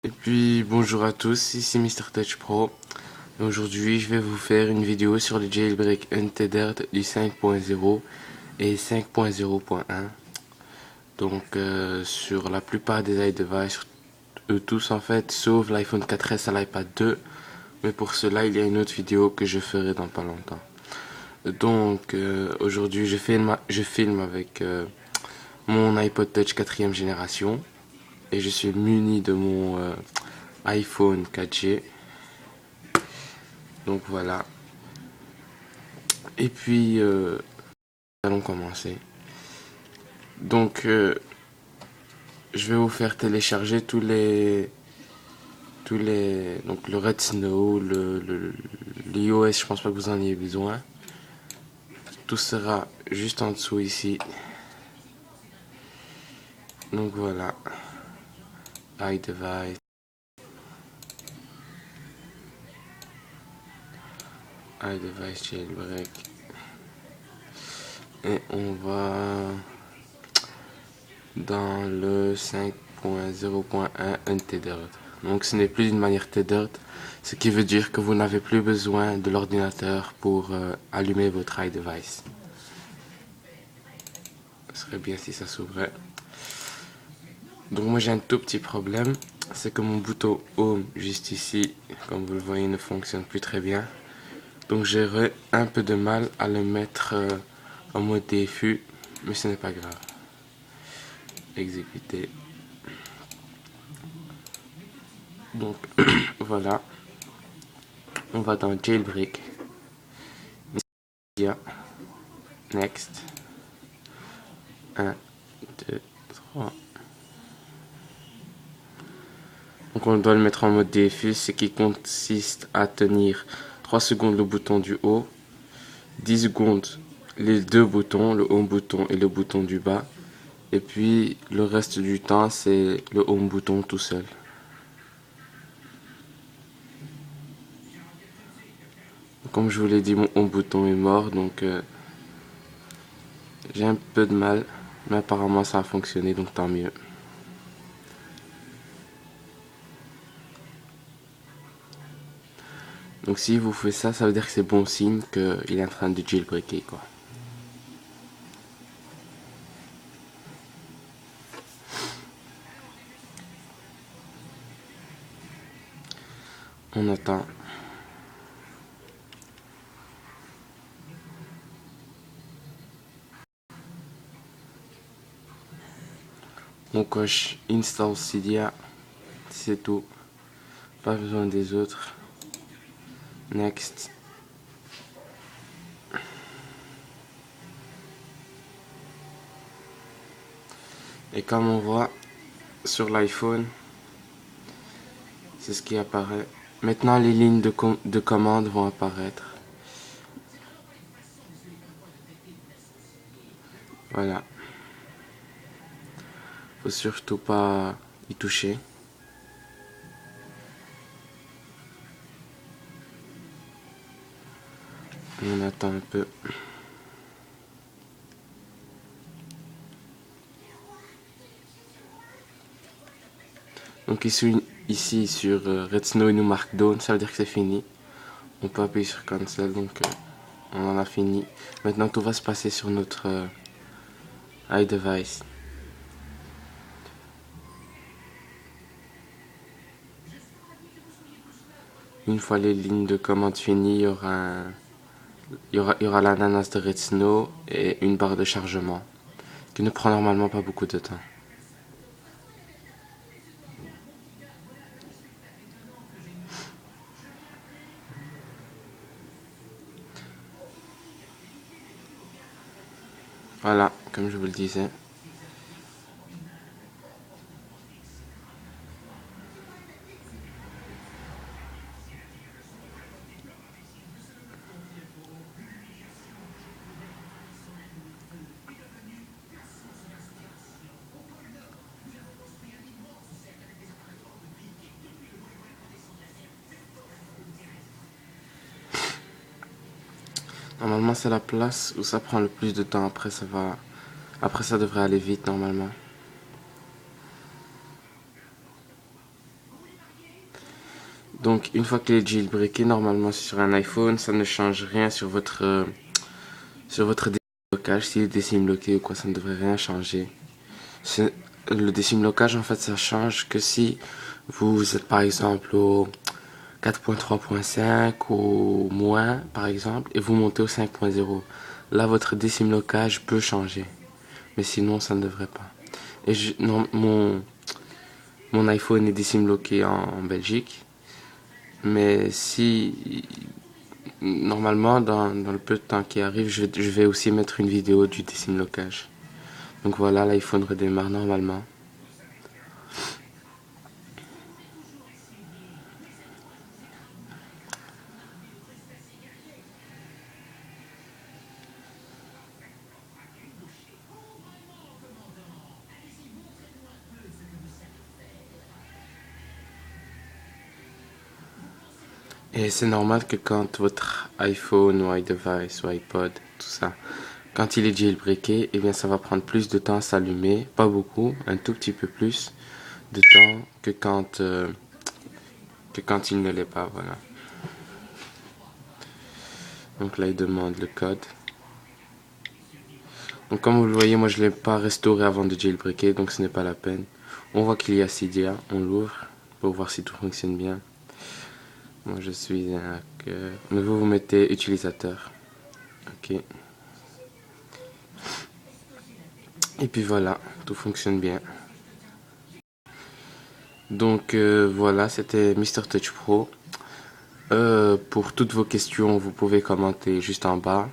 Et puis bonjour à tous, ici Mr Touch Pro. Aujourd'hui je vais vous faire une vidéo sur le jailbreak untethered du 5.0 et 5.0.1. Donc sur la plupart des iDevices, tous en fait, sauf l'iPhone 4S et l'iPad 2. Mais pour cela il y a une autre vidéo que je ferai dans pas longtemps. Donc aujourd'hui je filme avec mon iPod Touch 4ème génération. Et je suis muni de mon iPhone 4G. Donc voilà. Et puis, allons commencer. Donc, je vais vous faire télécharger donc le Red Snow, l'iOS, je pense pas que vous en ayez besoin. Tout sera juste en dessous ici. Donc voilà. iDevice. iDevice jailbreak. Et on va dans le 5.0.1 untethered. Donc ce n'est plus d'une manière tethered, ce qui veut dire que vous n'avez plus besoin de l'ordinateur pour allumer votre iDevice. Ce serait bien si ça s'ouvrait. Donc moi j'ai un tout petit problème, c'est que mon bouton Home juste ici, comme vous le voyez, ne fonctionne plus très bien. Donc j'aurais un peu de mal à le mettre en mode DFU, mais ce n'est pas grave. Exécuter. Donc voilà, on va dans jailbreak, media, next, 1, 2, 3. Donc on doit le mettre en mode DFU, ce qui consiste à tenir 3 secondes le bouton du haut, 10 secondes les deux boutons, le home bouton et le bouton du bas, et puis le reste du temps c'est le home bouton tout seul. Comme je vous l'ai dit, mon home bouton est mort, donc j'ai un peu de mal, mais apparemment ça a fonctionné, donc tant mieux. Donc si vous faites ça, ça veut dire que c'est bon signe qu'il est en train de jailbreaker quoi. On attend. On coche Install Cydia, c'est tout. Pas besoin des autres. Next. Et comme on voit sur l'iPhone, c'est ce qui apparaît. Maintenant les lignes de commande vont apparaître. Voilà. Faut surtout pas y toucher. On attend un peu. Donc ici sur Red Snow il nous marque Done, ça veut dire que c'est fini. On peut appuyer sur Cancel, donc on en a fini. Maintenant tout va se passer sur notre iDevice. Une fois les lignes de commande finies, il y aura l'ananas de Red Snow et une barre de chargement qui ne prend normalement pas beaucoup de temps. Voilà, comme je vous le disais. Normalement c'est la place où ça prend le plus de temps. Après ça devrait aller vite normalement. Donc une fois qu'il est jailbreaké, normalement sur un iPhone, ça ne change rien sur votre décimlocage. S'il est décimloqué ou quoi, ça ne devrait rien changer. Le décimlocage, en fait, ça change que si vous êtes par exemple au 4.3.5 ou moins, par exemple, et vous montez au 5.0. Là, votre décimlocage peut changer. Mais sinon, ça ne devrait pas. Et non, mon iPhone est décimloqué en Belgique. Mais si, normalement, dans le peu de temps qui arrive, je vais aussi mettre une vidéo du décimlocage. Donc voilà, l'iPhone redémarre normalement. Et c'est normal que quand votre iPhone ou iDevice ou iPod, tout ça, quand il est jailbreaké, eh bien ça va prendre plus de temps à s'allumer, pas beaucoup, un tout petit peu plus de temps que quand il ne l'est pas, voilà. Donc là il demande le code. Donc comme vous le voyez, moi je ne l'ai pas restauré avant de jailbreaker, donc ce n'est pas la peine. On voit qu'il y a Cydia, on l'ouvre pour voir si tout fonctionne bien. Moi je suis un hacker. Mais vous mettez utilisateur. Ok. Et puis voilà, tout fonctionne bien. Donc voilà, c'était Mr Touch Pro. Pour toutes vos questions, vous pouvez commenter juste en bas.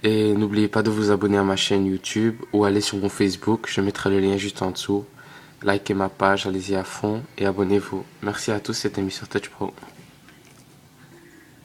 Et n'oubliez pas de vous abonner à ma chaîne YouTube ou aller sur mon Facebook, je mettrai le lien juste en dessous. Likez ma page, allez-y à fond et abonnez-vous. Merci à tous, c'était Mr Touch Pro.